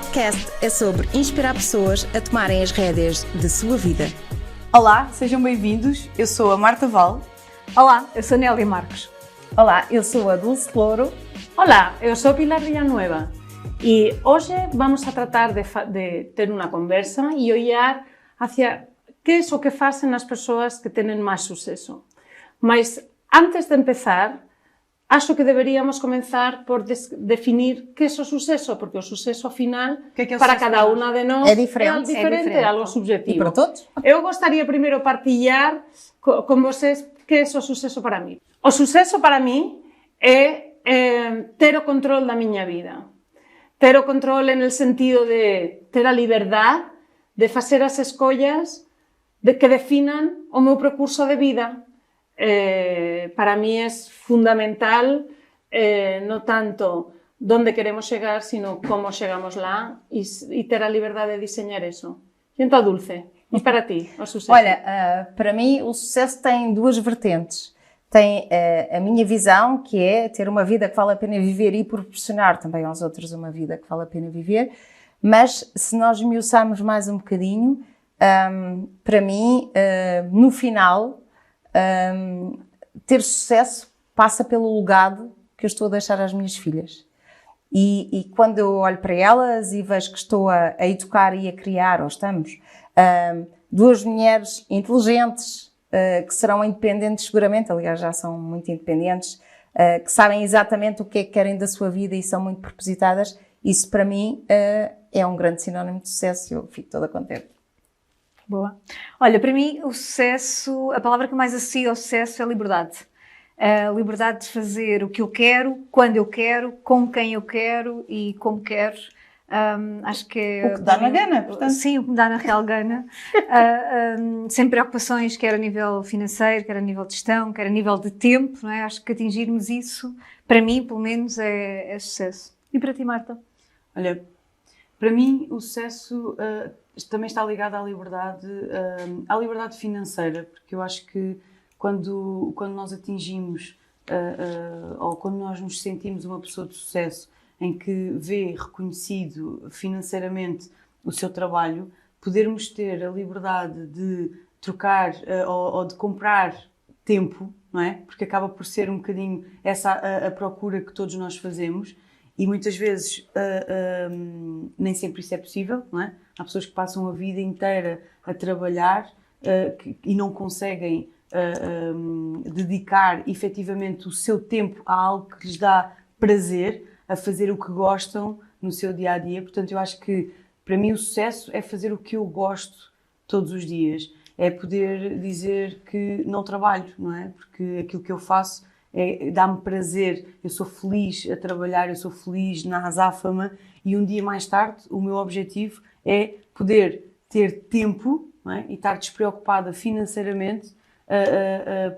podcast é sobre inspirar pessoas a tomarem as rédeas de sua vida. Olá, sejam bem-vindos. Eu sou a Marta Val. Olá, eu sou Nélia Marcos. Olá, eu sou a Dulce Louro. Olá, eu sou Pilar Villanueva e hoje vamos a tratar de ter uma conversa e olhar hacia que é o que fazem as pessoas que têm mais sucesso. Mas antes de empezar, acho que deveríamos começar por definir que é o sucesso, porque o sucesso final, para cada uma de nós, é diferente, é algo subjetivo. E para todos? Eu gostaria primeiro de partilhar com vocês que é o sucesso para mim. O sucesso para mim é ter o controle da minha vida. Ter o controle no sentido de ter a liberdade de fazer as escolhas que definan o meu percurso de vida. Para mí es fundamental no tanto dónde queremos chegar, sino cómo chegamos lá e ter a liberdade de diseñar eso. E então, Dulce, e para ti, o sucesso? Olha, para mim o sucesso tem duas vertentes. Tem a minha visão, que é ter uma vida que vale a pena viver e proporcionar também aos outros uma vida que vale a pena viver, mas se nós esmiuçarmos mais um bocadinho, para mim, no final, ter sucesso passa pelo legado que eu estou a deixar às minhas filhas. E quando eu olho para elas e vejo que estou a educar e a criar, ou estamos, duas mulheres inteligentes, que serão independentes seguramente, aliás já são muito independentes, que sabem exatamente o que é que querem da sua vida e são muito propositadas, isso para mim é um grande sinónimo de sucesso e eu fico toda contente. Boa. Olha, para mim o sucesso, a palavra que mais associo ao sucesso é liberdade. A liberdade de fazer o que eu quero, quando eu quero, com quem eu quero e como quero. Acho que é... O que dá na gana, portanto. Sim, o que me dá na real gana. Sem preocupações, quer a nível financeiro, quer a nível de gestão, quer a nível de tempo, não é? Acho que atingirmos isso, para mim, pelo menos, é sucesso. E para ti, Marta? Olha, para mim o sucesso também está ligado à liberdade financeira, porque eu acho que quando nós atingimos ou quando nós nos sentimos uma pessoa de sucesso em que vê reconhecido financeiramente o seu trabalho, podermos ter a liberdade de trocar ou de comprar tempo, não é? Porque acaba por ser um bocadinho essa a procura que todos nós fazemos e muitas vezes nem sempre isso é possível, não é? Há pessoas que passam a vida inteira a trabalhar e não conseguem dedicar efetivamente o seu tempo a algo que lhes dá prazer, a fazer o que gostam no seu dia-a-dia. Portanto, eu acho que, para mim, o sucesso é fazer o que eu gosto todos os dias. É poder dizer que não trabalho, não é? Porque aquilo que eu faço dá-me prazer. Eu sou feliz a trabalhar, eu sou feliz na azáfama e um dia mais tarde o meu objetivo é poder ter tempo, não é? E estar despreocupada financeiramente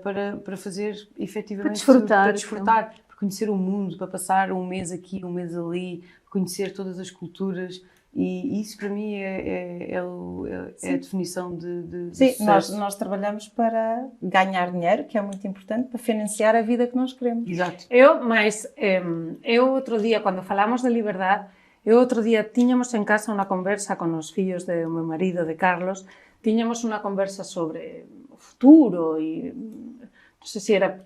para fazer, efetivamente, para desfrutar. Conhecer o mundo, para passar um mês aqui, um mês ali, conhecer todas as culturas e isso para mim é a definição de Sim, sucesso. nós trabalhamos para ganhar dinheiro, que é muito importante, para financiar a vida que nós queremos. Exato. Eu outro dia, quando falamos de liberdade, tínhamos em casa uma conversa com os filhos do meu marido, de Carlos, tínhamos uma conversa sobre o futuro e... No sé si era,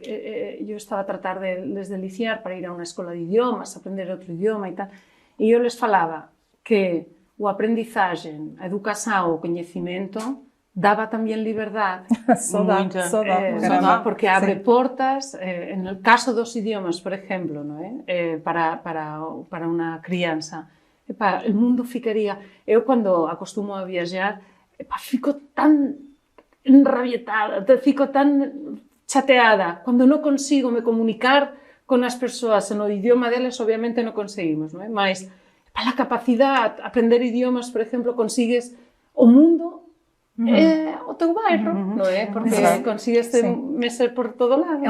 yo estaba a tratar de les deliciar para ir a una escola de idiomas, aprender outro idioma e tal, e eu les falaba que o aprendizaje, a educação, o coñecimento daba tamén liberdade. Só dá, Porque abre portas, en el caso dos idiomas, por exemplo, ¿no é? Para unha crianza. El mundo ficaría... Eu, cando acostumo a viajar, fico tan enrabietada, fico tan... chateada, cando non consigo me comunicar con as persoas no idioma deles, obviamente non conseguimos, non é? Mas, para a capacidade, aprender idiomas, por exemplo, consigues o mundo o teu bairro, não é? Porque consigues mexer por todo lado.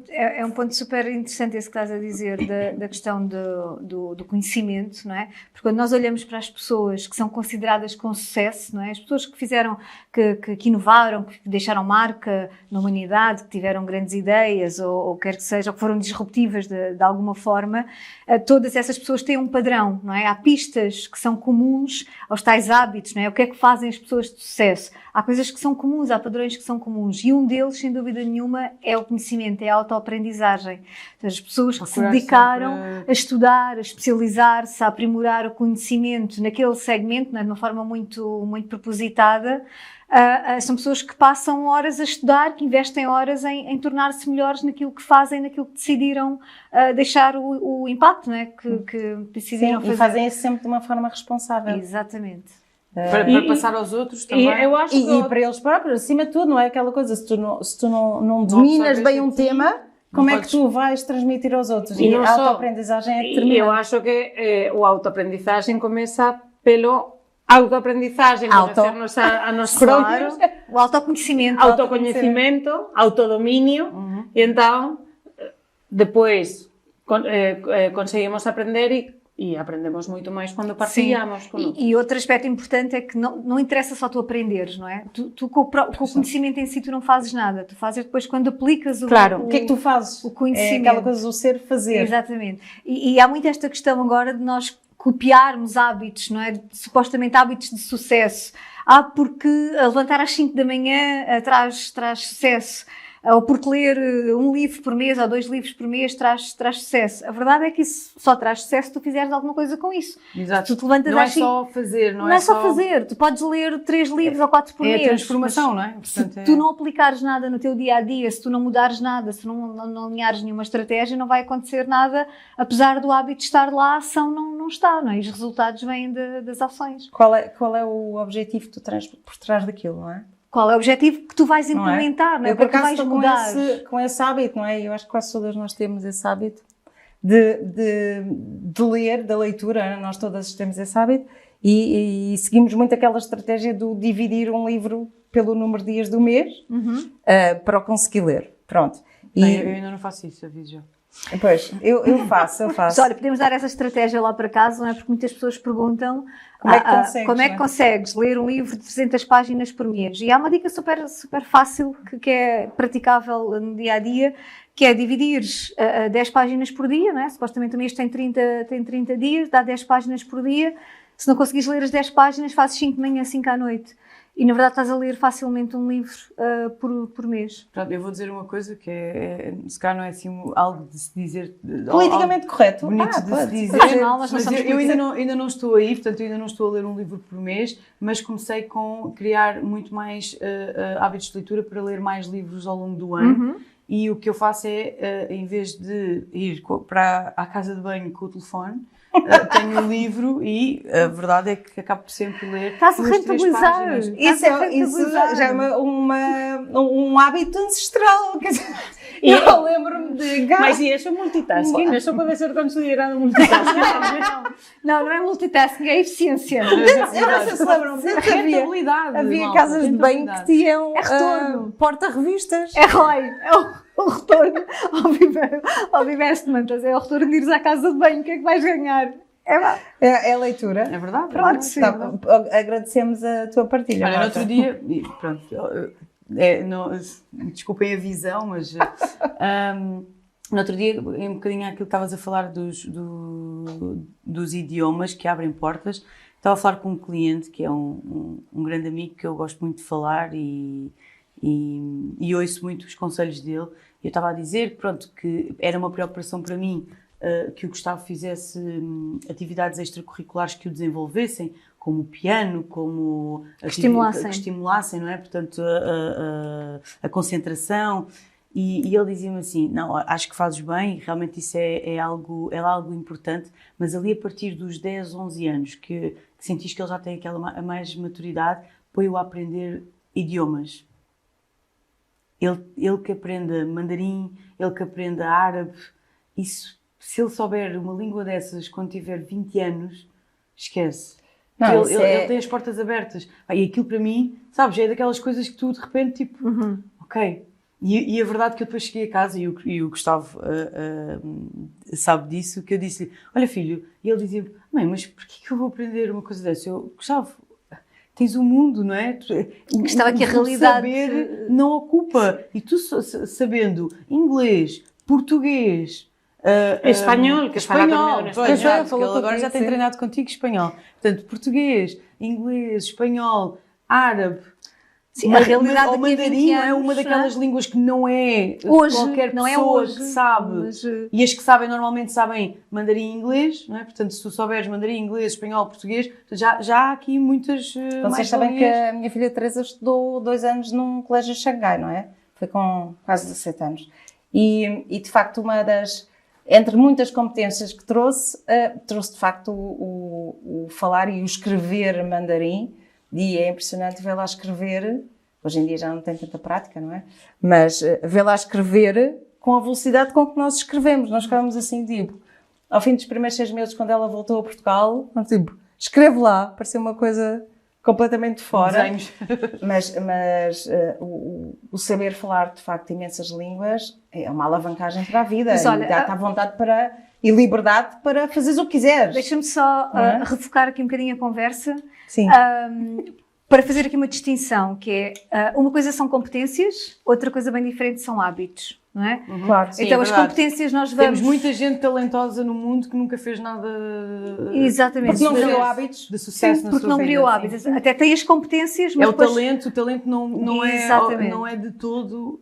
É um ponto super interessante esse que estás a dizer da questão do conhecimento, não é? Porque quando nós olhamos para as pessoas que são consideradas com sucesso, não é? As pessoas que fizeram, que inovaram, que deixaram marca na humanidade, que tiveram grandes ideias ou quer que seja, ou que foram disruptivas de alguma forma, todas essas pessoas têm um padrão, não é? Há pistas que são comuns aos tais hábitos, não é? O que é que fazem as pessoas de sucesso? Há coisas que são comuns, há padrões que são comuns e um deles, sem dúvida nenhuma, é o conhecimento, é a autoaprendizagem. Então, as pessoas que se dedicaram a estudar, a especializar-se, a aprimorar o conhecimento naquele segmento, não é? De uma forma muito, muito propositada, são pessoas que passam horas a estudar, que investem horas em tornar-se melhores naquilo que fazem, naquilo que decidiram deixar o impacto, não é? Que decidiram fazer. E fazem isso sempre de uma forma responsável. Exatamente. Para passar aos outros também. Eu acho E para eles próprios, acima de tudo, não é aquela coisa, se tu não dominas bem um tema, como é que tu vais transmitir aos outros? E a autoaprendizagem é que termina. Eu acho que a autoaprendizagem começa pelo autoaprendizagem, conocernos a nós próprios, o autoconhecimento, autodomínio, e então depois conseguimos aprender e aprendemos muito mais quando partilhamos com outros. E outro aspecto importante é que não interessa só tu aprenderes, não é? Tu com o conhecimento em si tu não fazes nada, tu fazes depois quando aplicas o que é que tu fazes? O conhecimento. É aquela coisa do ser fazer. Exatamente. E há muito esta questão agora de nós copiarmos hábitos, não é? Supostamente hábitos de sucesso. Porque levantar às 5 da manhã traz sucesso. Ou porque ler um livro por mês ou 2 livros por mês traz sucesso. A verdade é que isso só traz sucesso se tu fizeres alguma coisa com isso. Exato. Tu te levantas não é só fazer, não é só fazer. Tu podes ler 3 livros ou 4 por mês. É a transformação, não é? Portanto, se tu não aplicares nada no teu dia-a-dia, se tu não mudares nada, se não alinhares nenhuma estratégia, não vai acontecer nada. Apesar do hábito estar lá, a ação não está, não é? E os resultados vêm das ações. Qual é o objetivo que tu tens por trás daquilo, não é? Qual é o objetivo que tu vais implementar, não é? Eu, por acaso, vais mudar. Com esse hábito, não é? Eu acho que quase todas nós temos esse hábito de ler, da leitura, nós todas temos esse hábito e seguimos muito aquela estratégia do dividir um livro pelo número de dias do mês para o conseguir ler. Pronto. Eu ainda não faço isso, aviso já. Pois, eu faço. Mas, olha, podemos dar essa estratégia lá para casa, não é? Porque muitas pessoas perguntam como é que consegues ler um livro de 300 páginas por mês. E há uma dica super, super fácil que é praticável no dia-a-dia, que é dividir 10 páginas por dia, não é? Supostamente o mês tem 30 dias, dá 10 páginas por dia. Se não conseguires ler as 10 páginas, fazes 5 de manhã, 5 à noite. E, na verdade, estás a ler facilmente um livro por mês. Pronto, eu vou dizer uma coisa que se calhar não é assim algo de se dizer... Politicamente correto. Bonito de se dizer. Mas eu ainda não estou aí, portanto, eu ainda não estou a ler um livro por mês, mas comecei com criar muito mais hábitos de leitura para ler mais livros ao longo do ano. E o que eu faço é, em vez de ir à casa de banho com o telefone, tenho um livro e a verdade é que acabo sempre por ler. Está-se a rentabilizar. Isso já é um hábito ancestral. Eu lembro-me de... Mas e isso é multitasking? Isso pode ser considerado multitasking? Não é multitasking, é eficiência. Eu não sei se lembram, rentabilidade. Havia casas de banho que tinham porta-revistas. É o retorno ao Viveste de Mantas, é o retorno de ires à casa de banho, o que é que vais ganhar? É a leitura. É verdade? Claro que sim. Agradecemos a tua partilha. Olha, no outro dia, pronto, desculpem a visão, mas no outro dia, um bocadinho aquilo que estavas a falar dos idiomas que abrem portas, estava a falar com um cliente que é um grande amigo que eu gosto muito de falar e ouço muito os conselhos dele. Eu estava a dizer pronto, que era uma preocupação para mim que o Gustavo fizesse atividades extracurriculares que o desenvolvessem, como o piano, como que estimulassem, não é? Portanto, a concentração. E ele dizia-me assim, não, acho que fazes bem, realmente isso é algo importante, mas ali a partir dos 10, 11 anos, que sentiste que ele já tem a mais maturidade, põe-o a aprender idiomas. Ele que aprenda mandarim, ele que aprenda árabe, isso, se ele souber uma língua dessas quando tiver 20 anos, esquece. Não, Ele tem as portas abertas. E aquilo para mim, sabes, é daquelas coisas que tu de repente, tipo, ok. E a verdade é que eu depois cheguei a casa e o Gustavo sabe disso, que eu disse-lhe, olha filho, e ele dizia, mãe, mas porquê que eu vou aprender uma coisa dessa? Eu, Gustavo, tens o mundo, não é? Estava aqui a realidade. Saber não ocupa. E tu sabendo inglês, português, espanhol, que fala comigo espanhol, en pois, español. já, porque ele agora já tem treinado contigo espanhol. Portanto, português, inglês, espanhol, árabe. Sim, a realidade ou daqui a 20 mandarim é anos, uma daquelas línguas que não é hoje, qualquer não pessoa é hoje, que sabe. mas, E as que sabem normalmente sabem mandarim e inglês, não é? Portanto, se tu souberes mandarim, inglês, espanhol, português, já há aqui muitas Vocês sabem que a minha filha Teresa estudou 2 anos num colégio de Xangai, não é? Foi com quase 17 anos. E de facto, entre muitas competências que trouxe de facto o falar e o escrever mandarim. E é impressionante vê-la escrever, hoje em dia já não tem tanta prática, não é? Mas vê-la escrever com a velocidade com que nós escrevemos. Nós ficávamos assim, tipo, ao fim dos primeiros 6 meses, quando ela voltou a Portugal, tipo, escreve lá, parecia uma coisa completamente fora. Desenhos. Mas o saber falar, de facto, imensas línguas é uma alavancagem para a vida. Mas olha, e dá-te à vontade e liberdade para fazeres o que quiseres. Deixa-me só refocar aqui um bocadinho a conversa. Sim. Para fazer aqui uma distinção, que é uma coisa são competências, outra coisa bem diferente são hábitos, não é? Claro. Sim, Então é as verdade. competências nós vamos... Temos muita gente talentosa no mundo que nunca fez nada Exatamente. Porque não de criou sucesso. hábitos. De sucesso Sim, na porque sua não vida, criou sim. hábitos. Até tem as competências, mas É o depois... talento não Exatamente. é de todo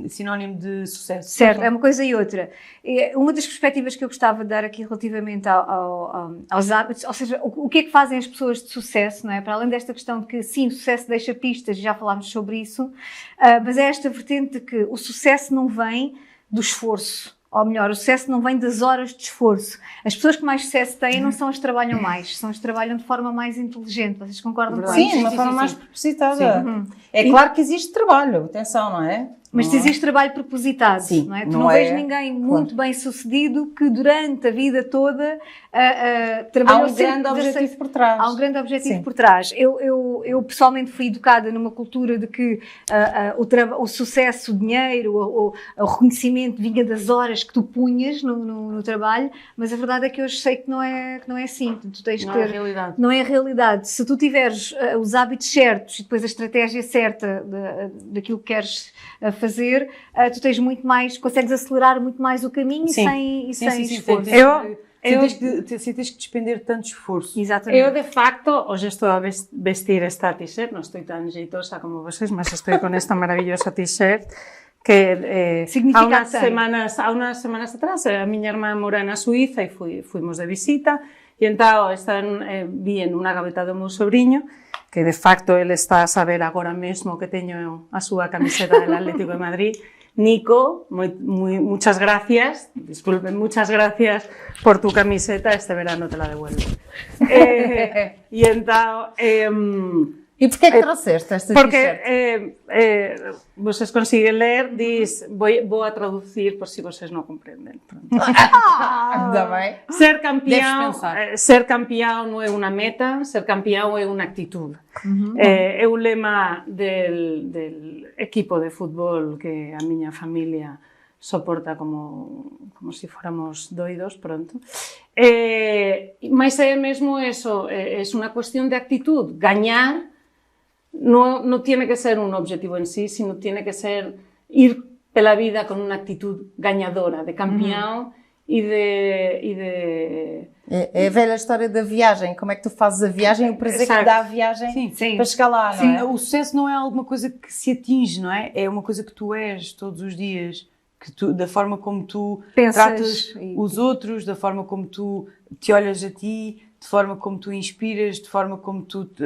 sinónimo de sucesso. Certo, é uma coisa e outra. Uma das perspectivas que eu gostava de dar aqui relativamente aos hábitos, ou seja, o que é que fazem as pessoas de sucesso, não é? Para além desta questão de que, sim, o sucesso deixa pistas, já falámos sobre isso, mas é esta vertente de que o sucesso não vem do esforço. Ou melhor, o sucesso não vem das horas de esforço. As pessoas que mais sucesso têm não são as que trabalham mais, são as que trabalham de forma mais inteligente. Vocês concordam com Sim, isso? de uma forma mais propositada. Uhum. É claro que existe trabalho, atenção, não é? Mas se existe trabalho propositado, Sim, não é? Tu não não é- vês ninguém muito bem sucedido que durante a vida toda trabalhou Há um grande objetivo por trás. Há um grande objetivo Sim. por trás. Eu pessoalmente fui educada numa cultura de que o sucesso, o dinheiro, o reconhecimento vinha das horas que tu punhas no trabalho, mas a verdade é que hoje sei que não é assim. Tu tens que Não é a ter... realidade. Não é a realidade. Se tu tiveres os hábitos certos e depois a estratégia certa daquilo que queres fazer, tu tens muito mais, consegues acelerar muito mais o caminho Sim. e sem Sim, esforço. sem teres que despender tanto esforço. Exatamente. Eu, de facto, hoje estou a vestir esta t-shirt, no estoy tan jeitosa como vocês, mas estoy con esta maravillosa t-shirt que Significado há umas semanas atrás a miña irmã mora na Suíza e fuimos de visita e então vi en unha gaveta do meu sobrinho que de facto ele está a saber agora mesmo que teño a súa camiseta del Atlético de Madrid. Nico, muchas gracias, disculpen, muchas gracias por tu camiseta, este verano te la devuelvo. E então... E porquê que trouxeste esta Porque t-shirt? vocês consiguen ler, vou a traducir por si vocês non comprenden. Ainda bem. Ser Deves pensar. campeão non é unha meta, ser campeão é unha actitud. É un lema del equipo de fútbol que a miña familia soporta como si fóramos doidos pronto. Mas é mesmo eso, é unha cuestión de actitud. Gañar no tiene que ser un objetivo en sí, sino tiene que ser ir pela vida con una actitud gañadora, de campeão e de... É a velha história da viagem. Como é que tu fazes a viagem, o prazer Exato. que dá a viagem Sim. para chegar lá, não é? O sucesso não é alguma coisa que se atinge, não é? É uma coisa que tu és todos os dias, da forma como tu Pensas tratas os outros, da forma como tu te olhas a ti, de forma como tu inspiras, de forma como tu te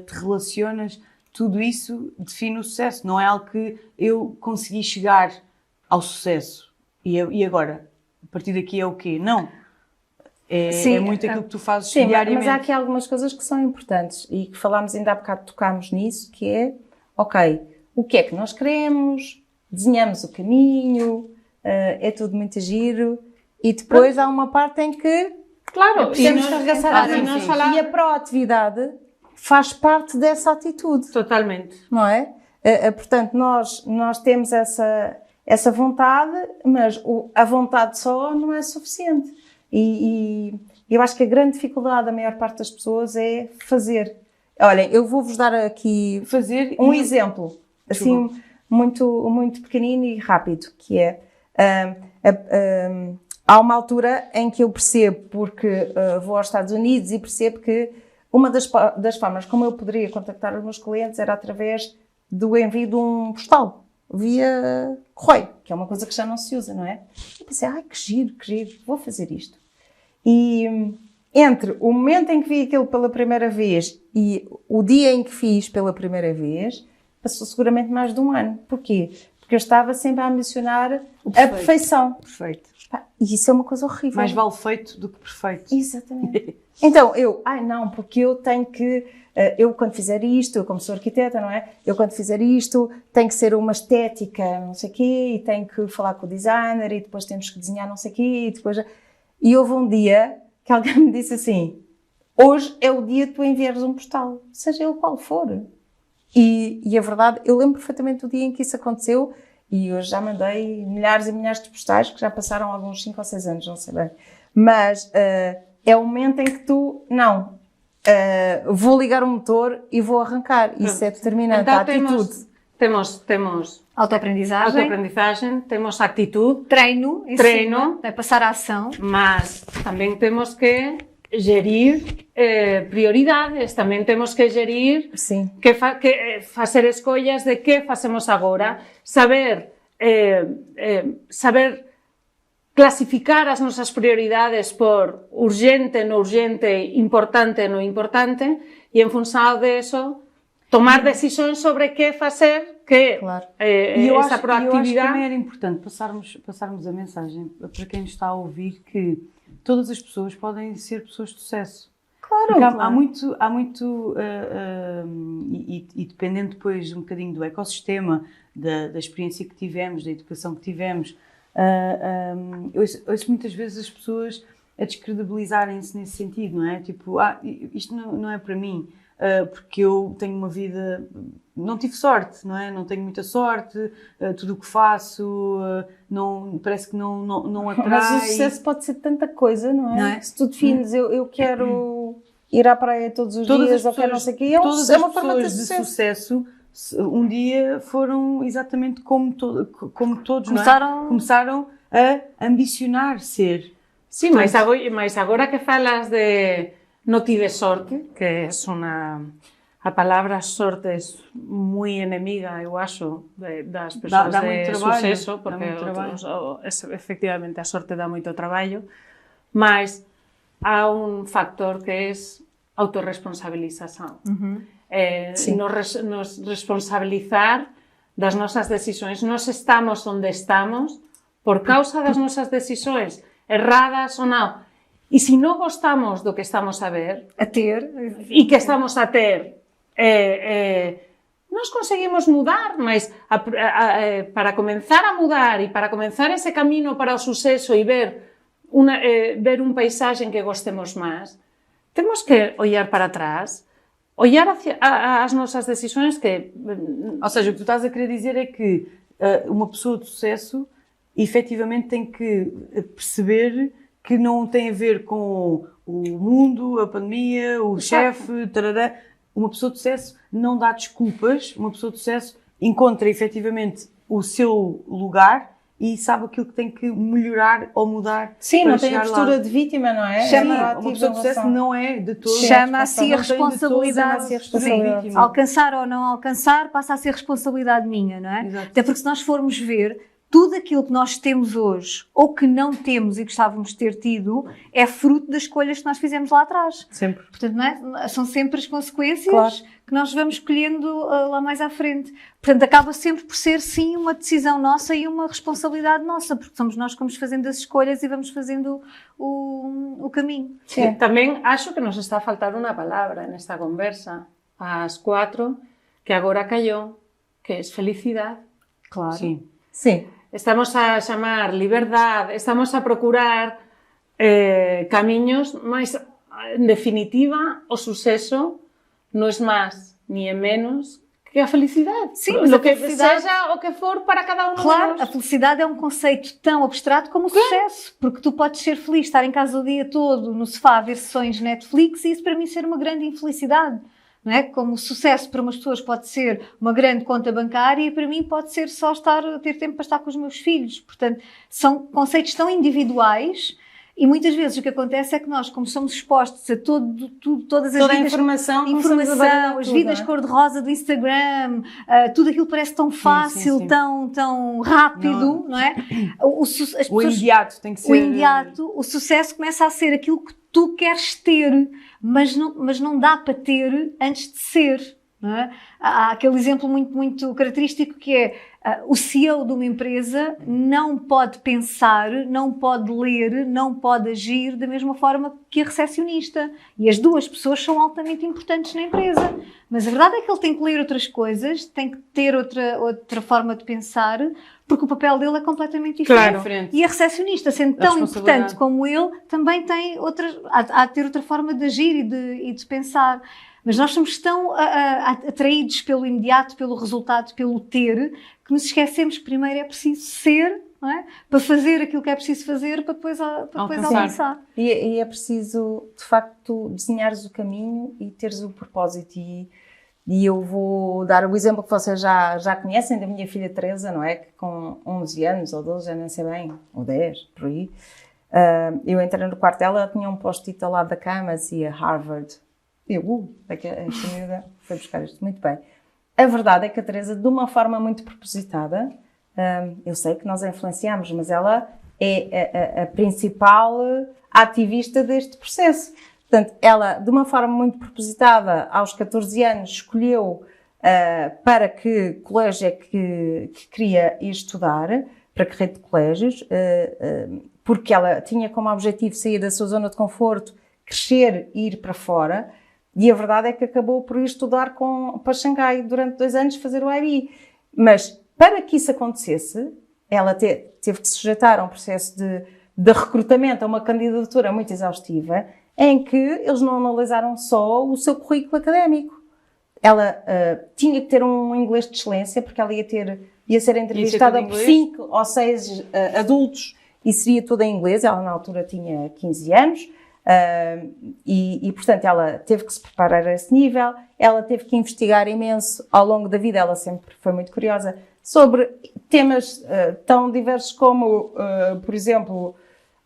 relacionas. Tudo isso define o sucesso. Não é algo que eu consegui chegar ao sucesso. E agora? A partir daqui é o quê? Não. É muito aquilo que tu fazes Sim, diariamente. mas há aqui algumas coisas que são importantes e que falámos ainda há bocado, tocámos nisso, que é, ok, o que é que nós queremos, desenhamos o caminho, é tudo muito giro e depois há uma parte em que Claro, Temos que arregaçar claro, as e mangas. nós falar- E a proatividade faz parte dessa atitude, Totalmente. não é? Portanto, nós temos essa vontade, mas a vontade só não é suficiente. E eu acho que a grande dificuldade da maior parte das pessoas é fazer. Olhem, eu vou-vos dar aqui Fazer um e- exemplo, assim, muito, muito pequenino e rápido, que é, há uma altura em que eu percebo, porque vou aos Estados Unidos e percebo que uma das formas como eu poderia contactar os meus clientes era através do envio de um postal, via correio, que é uma coisa que já não se usa, não é? Eu pensei, ai, que giro, vou fazer isto. E entre o momento em que vi aquilo pela primeira vez e o dia em que fiz pela primeira vez, passou seguramente mais de um ano. Porquê? Porque eu estava sempre a ambicionar a perfeição. Perfeito. Pá, e isso é uma coisa horrível. Mais vale feito do que perfeito. Exatamente. Então, não, porque eu tenho que, eu quando fizer isto, eu como sou arquiteta, não é? Eu quando fizer isto, tem que ser uma estética, não sei o quê, e tenho que falar com o designer, e depois temos que desenhar não sei o quê, e depois... E houve um dia que alguém me disse assim, hoje é o dia de tu enviares um postal, seja ele qual for. E a verdade, eu lembro perfeitamente do dia em que isso aconteceu, e hoje já mandei milhares e milhares de postais, que já passaram alguns 5 ou 6 anos, não sei bem. Mas é o momento em que tu, vou ligar o motor e vou arrancar. Isso é determinante, a atitude. Temos Autoaprendizagem, temos actitud, treino, em Treino. cima, é passar a ação. mas tamén temos que gerir prioridades, tamén temos que gerir Sim. facer escollas de que facemos agora, saber clasificar as nosas prioridades por urgente, no urgente, importante, no importante, e en función de eso tomar decisões sobre que facer, que Claro. E eu essa acho que proatividade... também era importante passarmos a mensagem para quem nos está a ouvir que todas as pessoas podem ser pessoas de sucesso. Claro, Porque claro. há muito e dependendo depois um bocadinho do ecossistema, da experiência que tivemos, da educação que tivemos, eu ouço muitas vezes as pessoas a descredibilizarem-se nesse sentido, não é? Tipo, isto não é para mim. Porque eu tenho uma vida, não tive sorte, não é? Não tenho muita sorte, tudo o que faço parece que não atrai. Mas o sucesso pode ser tanta coisa, não é? Não é? Se tu defines, eu quero ir à praia todos os dias, ou quero não sei o quê, todas é as uma forma de ter pessoas de sucesso. sucesso um dia foram exatamente como todos, Começaram- não é? Começaram a ambicionar ser. Sí, mas agora que falas de no tive sorte, que es a palabra sorte es muy enemiga, eu acho, das persoas Dá de muito trabalho, suceso, dá porque muito trabalho. efectivamente a sorte dá moito traballo, mas há un factor que es autorresponsabilización. Nos responsabilizar das nosas decisións. Nos estamos onde estamos por causa das nosas decisións, erradas ou non. E se non gostamos do que estamos a ver A ter. e que estamos a ter, nós conseguimos mudar, mas para comenzar a mudar e para comenzar ese camino para o suceso e ver un paisaje que gostemos máis, temos que olhar para atrás, olhar hacia as nosas decisións que... Ou seja, o que tu estás a querer dizer é que uma pessoa de sucesso efetivamente tem que perceber que não tem a ver com o mundo, a pandemia, o chefe, tarará. Uma pessoa de sucesso não dá desculpas, uma pessoa de sucesso encontra efetivamente o seu lugar e sabe aquilo que tem que melhorar ou mudar. Sim, para não tem a chegar postura lá. de vítima, não é? Sim, É uma proativa pessoa em de sucesso relação- não é de todo. Chama-se a não tem de todo responsabilidade. chama-se a responsabilidade. Sim. Alcançar ou não alcançar passa a ser responsabilidade minha, não é? Exato. Até porque se nós formos ver, tudo aquilo que nós temos hoje ou que não temos e gostávamos de ter tido é fruto das escolhas que nós fizemos lá atrás. Sempre. Portanto, não é? São sempre as consequências Claro. que nós vamos escolhendo lá mais à frente. Portanto, acaba sempre por ser, sim, uma decisão nossa e uma responsabilidade nossa, porque somos nós que vamos fazendo as escolhas e vamos fazendo o caminho. Sim. Tamén acho que nos está a faltar unha palabra nesta conversa, ás 4, que agora callou, que é felicidade. Claro. Sim. Sim. Estamos a chamar liberdade, estamos a procurar camiños, mas, en definitiva, o suceso non é máis ni é menos que a felicidade. Sim, mas lo a que felicidade- seja o que for para cada um de Claro, a nós. felicidade é um conceito tão abstrato como o sucesso, porque tu podes ser feliz, estar em casa o dia todo, no sofá, a ver sessões de Netflix, e isso para mim ser uma grande infelicidade, não é? Como o sucesso para umas pessoas pode ser uma grande conta bancária e para mim pode ser só ter tempo para estar com os meus filhos. Portanto, são conceitos tão individuais. E muitas vezes o que acontece é que nós, como somos expostos a todas as Toda a vidas, informação, começamos a baralhar as tudo, vidas não é? cor-de-rosa do Instagram, tudo aquilo parece tão fácil, sim. Tão rápido, não é? As O pessoas- imediato tem que ser... o imediato, o sucesso começa a ser aquilo que tu queres ter, mas não dá para ter antes de ser. Não é? Há aquele exemplo muito característico que é o CEO de uma empresa não pode pensar, não pode ler, não pode agir da mesma forma que a recepcionista. E as duas pessoas são altamente importantes na empresa. Mas a verdade é que ele tem que ler outras coisas, tem que ter outra forma de pensar, porque o papel dele é completamente diferente. Claro. E a recepcionista, sendo A tão responsabilidade. importante como ele, também tem há de ter outra forma de agir e de pensar. Mas nós somos tão atraídos pelo imediato, pelo resultado, pelo ter, que nos esquecemos que primeiro é preciso ser, não é? Para fazer aquilo que é preciso fazer, para depois alcançar. E é preciso, de facto, desenhares o caminho e teres o propósito. E eu vou dar o exemplo que vocês já conhecem da minha filha Teresa, não é? Que com 11 anos ou 12, já nem sei bem, ou 10, por aí. Eu entrei no quarto dela, ela tinha um post-it ao lado da cama, dizia Harvard. Esta miúda foi buscar isto muito bem. A verdade é que a Teresa, de uma forma muito propositada, eu sei que nós a influenciamos, mas ela é a principal ativista deste processo. Portanto, ela, de uma forma muito propositada, aos 14 anos, escolheu para que colégio é que queria ir estudar, para que rede de colégios, porque ela tinha como objetivo sair da sua zona de conforto, crescer e ir para fora. E a verdade é que acabou por ir estudar para Xangai durante 2 anos, fazer o IB. Mas, para que isso acontecesse, ela teve que se sujeitar a um processo de recrutamento, a uma candidatura muito exaustiva, em que eles não analisaram só o seu currículo académico. Ela tinha que ter um inglês de excelência, porque ela ia ser entrevistada por 5 ou 6 adultos e seria tudo em inglês. Ela, na altura, tinha 15 anos. E, portanto, ela teve que se preparar a esse nível, ela teve que investigar imenso ao longo da vida, ela sempre foi muito curiosa sobre temas tão diversos como, por exemplo,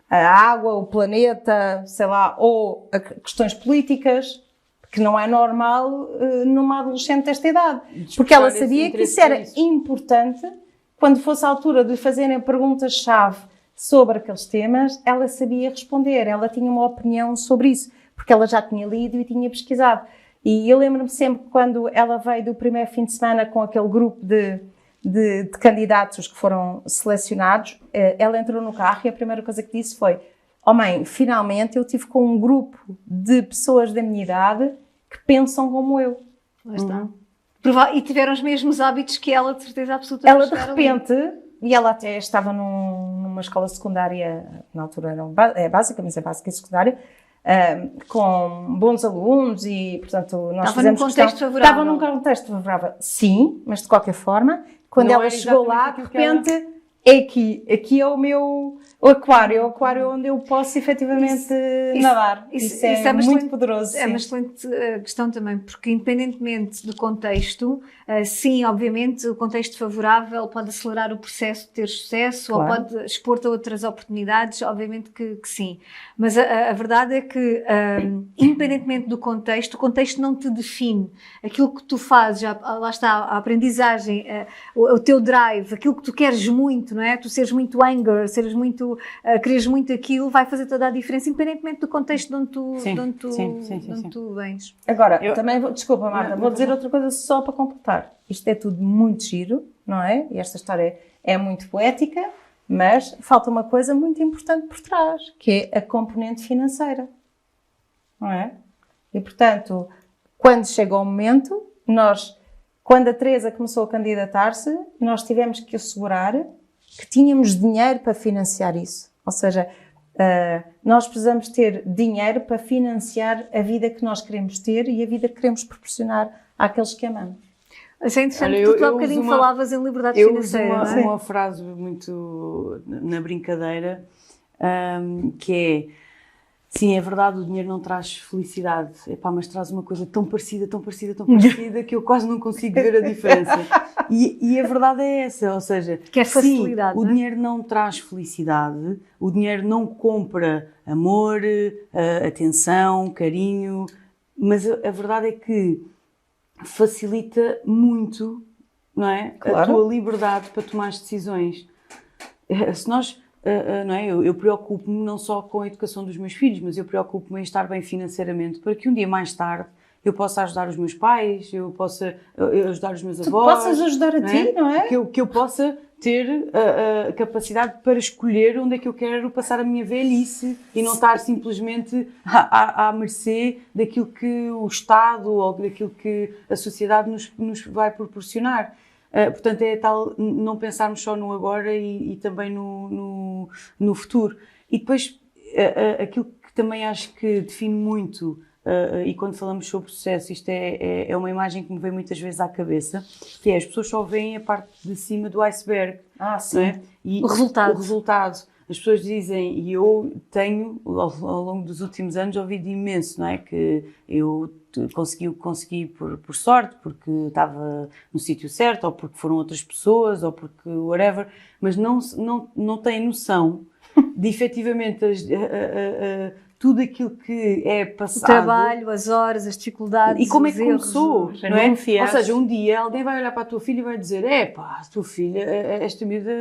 a água, o planeta, sei lá, ou questões políticas, que não é normal numa adolescente desta idade, porque ela sabia que isso era importante quando fosse a altura de lhe fazerem perguntas-chave sobre aqueles temas, ela sabia responder, ela tinha uma opinião sobre isso, porque ela já tinha lido e tinha pesquisado. E eu lembro-me sempre que quando ela veio do primeiro fim de semana com aquele grupo de candidatos que foram selecionados, ela entrou no carro e a primeira coisa que disse foi: "Oh mãe, finalmente eu estive com um grupo de pessoas da minha idade que pensam como eu." Lá está. E tiveram os mesmos hábitos que ela, de certeza absoluta. Ela, de repente... E ela até estava numa escola secundária, na altura é básica, mas é básica e secundária, com bons alunos e, portanto, nós fizemos questão... Estava num contexto favorável, sim, mas de qualquer forma, quando ela chegou lá, de repente, aqui é o meu aquário, onde eu posso efetivamente nadar. Isso é muito poderoso. É uma excelente questão também, porque independentemente do contexto, sim, obviamente, o contexto favorável pode acelerar o processo de ter sucesso, claro, ou pode expor-te a outras oportunidades, obviamente que sim. Mas a verdade é que, independentemente do contexto, o contexto não te define. Aquilo que tu fazes, lá está, a aprendizagem, o teu drive, aquilo que tu queres muito, não é? Tu seres muito anger, seres muito, quereres muito aquilo, vai fazer toda a diferença, independentemente do contexto de onde tu vens. Agora, também desculpa, Marta, vou dizer outra coisa só para completar. Isto é tudo muito giro, não é? E esta história é muito poética, mas falta uma coisa muito importante por trás, que é a componente financeira, não é? E, portanto, quando chega o momento, quando a Teresa começou a candidatar-se, nós tivemos que assegurar que tínhamos dinheiro para financiar isso. Ou seja, Nós precisamos ter dinheiro para financiar a vida que nós queremos ter e a vida que queremos proporcionar àqueles que amamos. Isso é interessante, Olha, porque tu há bocadinho falavas em liberdade eu uso financeira. uma frase muito na brincadeira, que é: sim, é verdade, o dinheiro não traz felicidade, epá, mas traz uma coisa tão parecida que eu quase não consigo ver a diferença. E a verdade é essa, ou seja, Que é facilidade, sim, o não é? dinheiro não traz felicidade, o dinheiro não compra amor, atenção, carinho, mas a verdade é que facilita muito, não é? Claro. A tua liberdade para tomar as decisões. Se nós, não é? Eu preocupo-me não só com a educação dos meus filhos, mas eu preocupo-me em estar bem financeiramente para que um dia mais tarde eu possa ajudar os meus pais, eu possa ajudar os meus avós. Tu possas ajudar a ti, não é? Que eu possa ter a capacidade para escolher onde é que eu quero passar a minha velhice e não estar simplesmente à mercê daquilo que o Estado ou daquilo que a sociedade nos vai proporcionar. Portanto, é tal não pensarmos só no agora e também no futuro. E depois, aquilo que também acho que define muito, e quando falamos sobre sucesso, isto é uma imagem que me vem muitas vezes à cabeça, que é: as pessoas só veem a parte de cima do iceberg. Sim. Não é? E O resultado. O resultado. As pessoas dizem, e eu tenho, ao longo dos últimos anos, ouvido imenso, não é? Que eu consegui por sorte, porque estava no sítio certo, ou porque foram outras pessoas, ou porque whatever, mas não têm noção de efetivamente tudo aquilo que é O passado. trabalho, as horas, as dificuldades, E como é os que erros, começou, os não é? Ou renuncias. seja, um dia alguém vai olhar para a tua filha e vai dizer: pá, a tua filha, esta miúda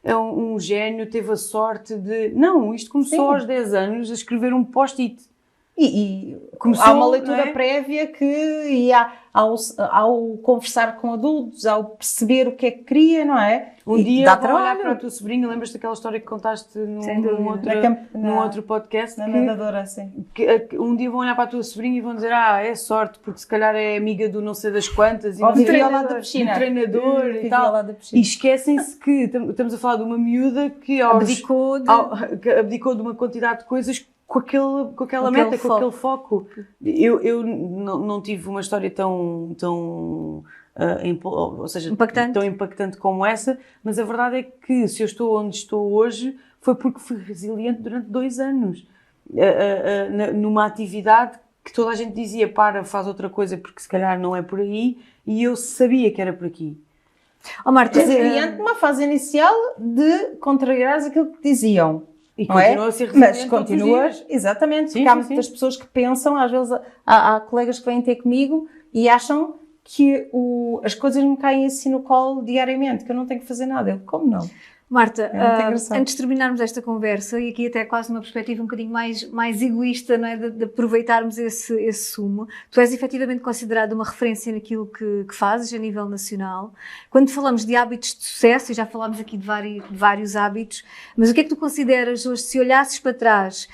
é um gênio, teve a sorte de... Não, isto começou Sim. aos 10 anos a escrever um post-it. E Começou, há uma leitura não é? prévia que, e ao conversar com adultos, ao perceber o que é que queria, não é? Um E dia dá vão olhar trabalho. para a tua sobrinha, lembras daquela história que contaste Sem dúvida. num outro podcast? Na que- nadadora, assim. que um dia vão olhar para a tua sobrinha e vão dizer: é sorte, porque se calhar é amiga do não sei das quantas, e Ou não sei- vivia ao lado da do piscina. treinador e Vivia tal. ao lado da E piscina. esquecem-se que estamos a falar de uma miúda que que abdicou de uma quantidade de coisas com aquela aquele meta, com foco. aquele foco. Eu não tive uma história tão ou seja, Impactante. tão impactante como essa, mas a verdade é que se eu estou onde estou hoje foi porque fui resiliente durante 2 anos numa atividade que toda a gente dizia: faz outra coisa porque se calhar não é por aí, e eu sabia que era por aqui. Oh, Marta, Resiliente numa fase inicial de contrariares aquilo que diziam. E Não é? continua a ser resiliente Mas todos os continuas, dias. exatamente, Sim, porque há sim, muitas sim. pessoas que pensam, às vezes há colegas que vêm ter comigo e acham que as coisas me caem assim no colo diariamente, que eu não tenho que fazer nada. Eu, como não? Marta, É muito engraçado. antes de terminarmos esta conversa, e aqui até quase numa perspectiva um bocadinho mais egoísta, não é? De aproveitarmos esse sumo, tu és efetivamente considerada uma referência naquilo que fazes a nível nacional. Quando falamos de hábitos de sucesso, e já falámos aqui de vários hábitos, mas o que é que tu consideras hoje, se olhasses para trás,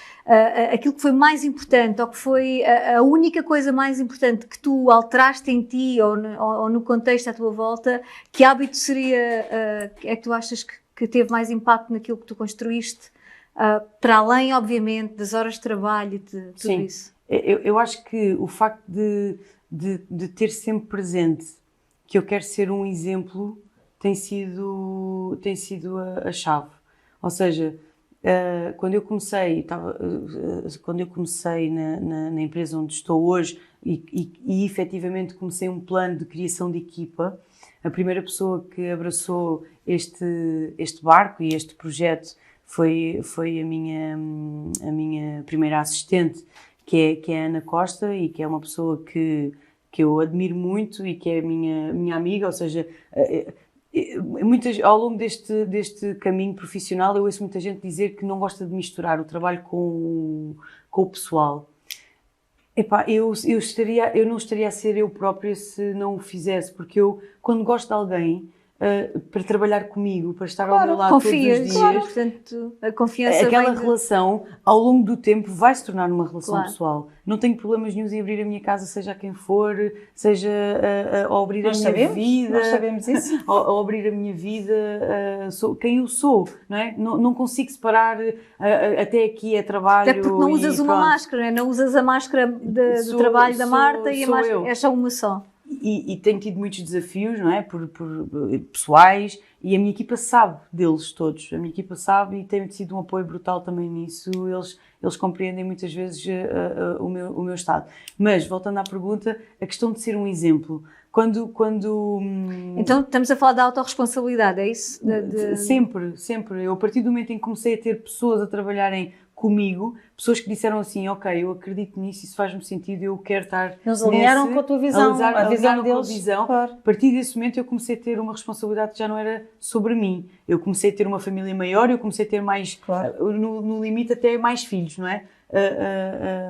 aquilo que foi mais importante, ou que foi a única coisa mais importante que tu alteraste em ti ou no contexto à tua volta, que hábito seria, é que tu achas que teve mais impacto naquilo que tu construíste, para além, obviamente, das horas de trabalho e de tudo Sim. isso? Eu acho que o facto de ter sempre presente que eu quero ser um exemplo tem sido a chave. Ou seja, quando eu comecei na empresa onde estou hoje e efetivamente comecei um plano de criação de equipa, a primeira pessoa que abraçou este barco e este projeto foi a minha primeira assistente, que é a Ana Costa, e que é uma pessoa que eu admiro muito e que é minha amiga. Ou seja, ao longo deste caminho profissional eu ouço muita gente dizer que não gosta de misturar o trabalho com o pessoal. Epá, eu não estaria a ser eu própria se não o fizesse, porque eu, quando gosto de alguém, para trabalhar comigo, para estar ao meu lado Confias, todos os dias. portanto, a confiança Aquela vem de- relação, ao longo do tempo, vai se tornar uma relação Claro. pessoal. Não tenho problemas nenhums em abrir a minha casa, seja a quem for, seja a abrir Nós a minha sabemos, vida. nós sabemos isso. Ao abrir a minha vida, sou quem eu sou, não é? Não consigo separar até aqui é trabalho. Até porque não usas e uma pronto. máscara, não usas a máscara do Sou- trabalho da sou- Marta e a sou máscara eu. é só uma só. E tenho tido muitos desafios, não é? Por pessoais, e a minha equipa sabe deles todos. A minha equipa sabe e tem sido um apoio brutal também nisso. Eles compreendem muitas vezes o meu estado. Mas, voltando à pergunta, a questão de ser um exemplo. Então estamos a falar da autorresponsabilidade, é isso? Sempre. Eu, a partir do momento em que comecei a ter pessoas a trabalharem comigo, pessoas que disseram assim, ok, eu acredito nisso, isso faz-me sentido, eu quero estar Eles alinharam com a tua visão, a visão alinharam com a deles. visão. Claro. A partir desse momento eu comecei a ter uma responsabilidade que já não era sobre mim. Eu comecei a ter uma família maior, eu comecei a ter mais, Claro. no limite até mais filhos, não é?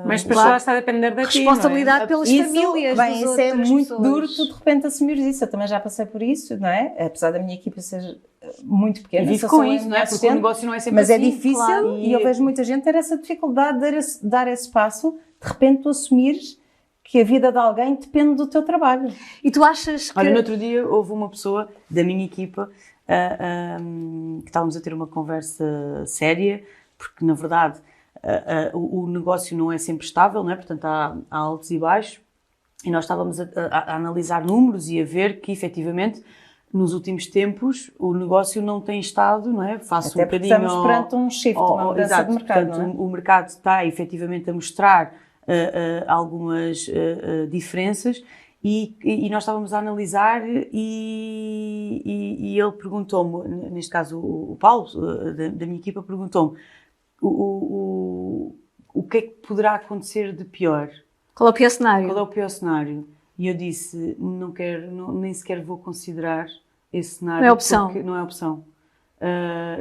Mais Claro. pessoas a depender de ti, Responsabilidade pelas Isso, famílias bem, das isso é outras muito pessoas. duro, tu de repente assumires isso. Eu também já passei por isso, não é? Apesar da minha equipa ser muito pequena. E vivo sou com só a isso, não minha é? Porque o assistente, negócio não é sempre mas assim. é difícil claro. e eu vejo muita gente ter essa dificuldade de dar esse passo, de repente tu assumires que a vida de alguém depende do teu trabalho. E tu achas que... Olha, no outro dia houve uma pessoa da minha equipa que estávamos a ter uma conversa séria, porque na verdade o negócio não é sempre estável, não é? Portanto há altos e baixos, e nós estávamos a analisar números e a ver que efetivamente nos últimos tempos o negócio não tem estado, não é? Faço Até um porque bocadinho estamos perante um shift, uma mudança exato, de mercado, portanto, não é? o mercado está efetivamente a mostrar algumas diferenças e nós estávamos a analisar e ele perguntou-me, neste caso o Paulo, da minha equipa, perguntou-me o que é que poderá acontecer de pior? Qual é o pior cenário? Qual é o pior cenário? E eu disse, nem sequer vou considerar esse cenário. Não é opção. Porque não é opção.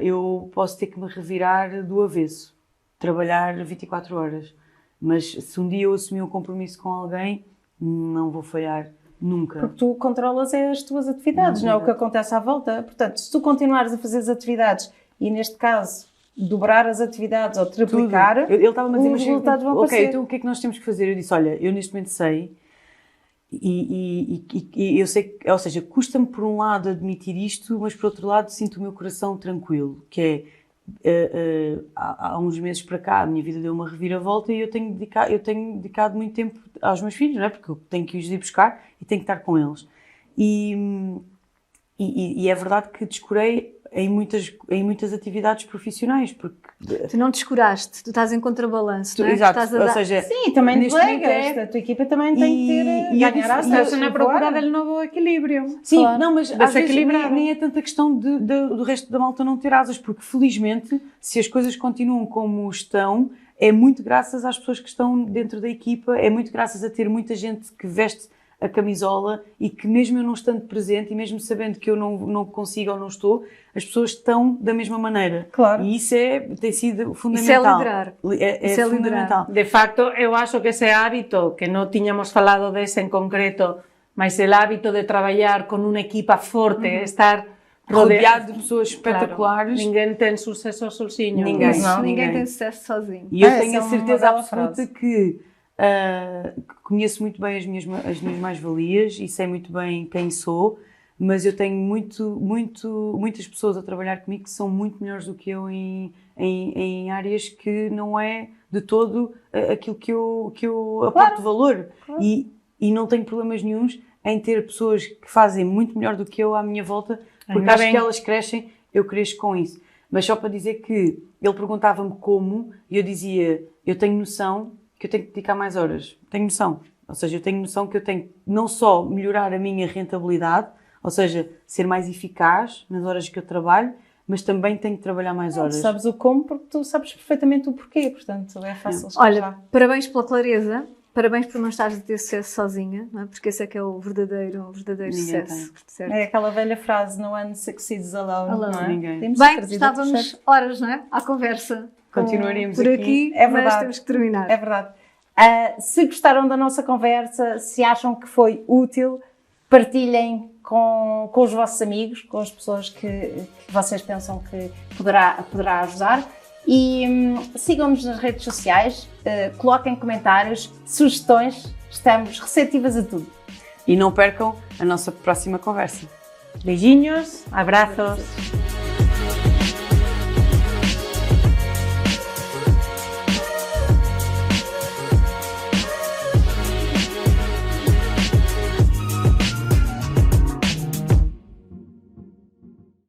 Eu posso ter que me revirar do avesso, trabalhar 24 horas. Mas se um dia eu assumir um compromisso com alguém, não vou falhar nunca. Porque tu controlas as tuas atividades, não é o que acontece à volta. Portanto, se tu continuares a fazer as atividades e, neste caso, dobrar as atividades ou triplicar, Ele estava-me a dizer, os mas, resultados vão ok, aparecer. então o que é que nós temos que fazer? Eu disse, olha, eu neste momento sei e eu sei que, ou seja, custa-me por um lado admitir isto, mas por outro lado sinto o meu coração tranquilo, que é, há uns meses para cá a minha vida deu uma reviravolta e eu tenho dedicado muito tempo aos meus filhos, não é? Porque eu tenho que os ir buscar e tenho que estar com eles. E é verdade que descurei em muitas atividades profissionais, porque... Tu não descuraste, tu estás em contrabalanço, não é? Exato, Tu estás a ou dar... seja... Sim, também neste momento delegas. A tua equipa também tem que ter, e eu ganhar disse- ações. Estás na procura del novo equilíbrio. Sim, Claro. não, mas às vezes Desequilibrado. nem é tanta questão do resto da malta não ter asas, porque felizmente, se as coisas continuam como estão, é muito graças às pessoas que estão dentro da equipa, é muito graças a ter muita gente que veste a camisola e que mesmo eu não estando presente e mesmo sabendo que eu não consigo ou não estou, as pessoas estão da mesma maneira. Claro. E isso tem sido Isso é fundamental. liderar. É Isso é fundamental. De facto, eu acho que ese hábito, que no tiñamos falado dese en concreto, mas el hábito de traballar con unha equipa forte, estar Rodeado de pessoas Claro, espetaculares. ninguén ten suceso sozinho. Ninguém. Isso, Não, ninguém ninguém. tem sucesso sozinho. E eu Essa tenho é a uma certeza bela absoluta frase. que conheço muito bem as minhas mais-valias e sei muito bem quem sou, mas eu tenho muitas pessoas a trabalhar comigo que são muito melhores do que eu em áreas que não é de todo aquilo que eu aporto valor. E não tenho problemas nenhuns em ter pessoas que fazem muito melhor do que eu à minha volta, porque Ainda acho bem. que elas crescem, eu cresço com isso. Mas só para dizer que ele perguntava-me como, e eu dizia, eu tenho noção que eu tenho que dedicar mais horas. Tenho noção. Ou seja, eu tenho noção que eu tenho não só melhorar a minha rentabilidade, ou seja, ser mais eficaz nas horas que eu trabalho, mas também tenho que trabalhar mais Tu horas. sabes o como porque tu sabes perfeitamente o porquê, portanto é fácil Olha, explicar. parabéns pela clareza, parabéns por não estares a ter sucesso sozinha, não é? Porque esse é que é o verdadeiro Ninguém sucesso. Certo? É aquela velha frase, no one succeeds alone, Alone. não é? Ninguém. Temos Bem, trazido outros estávamos chefes. horas, não é? À conversa. Continuaríamos por aqui, É mas verdade. temos que terminar. É verdade. Se gostaram da nossa conversa, se acham que foi útil, partilhem com os vossos amigos, com as pessoas que vocês pensam que poderá ajudar. E sigam-nos nas redes sociais, coloquem comentários, sugestões, estamos receptivas a tudo. E não percam a nossa próxima conversa. Beijinhos, abraços.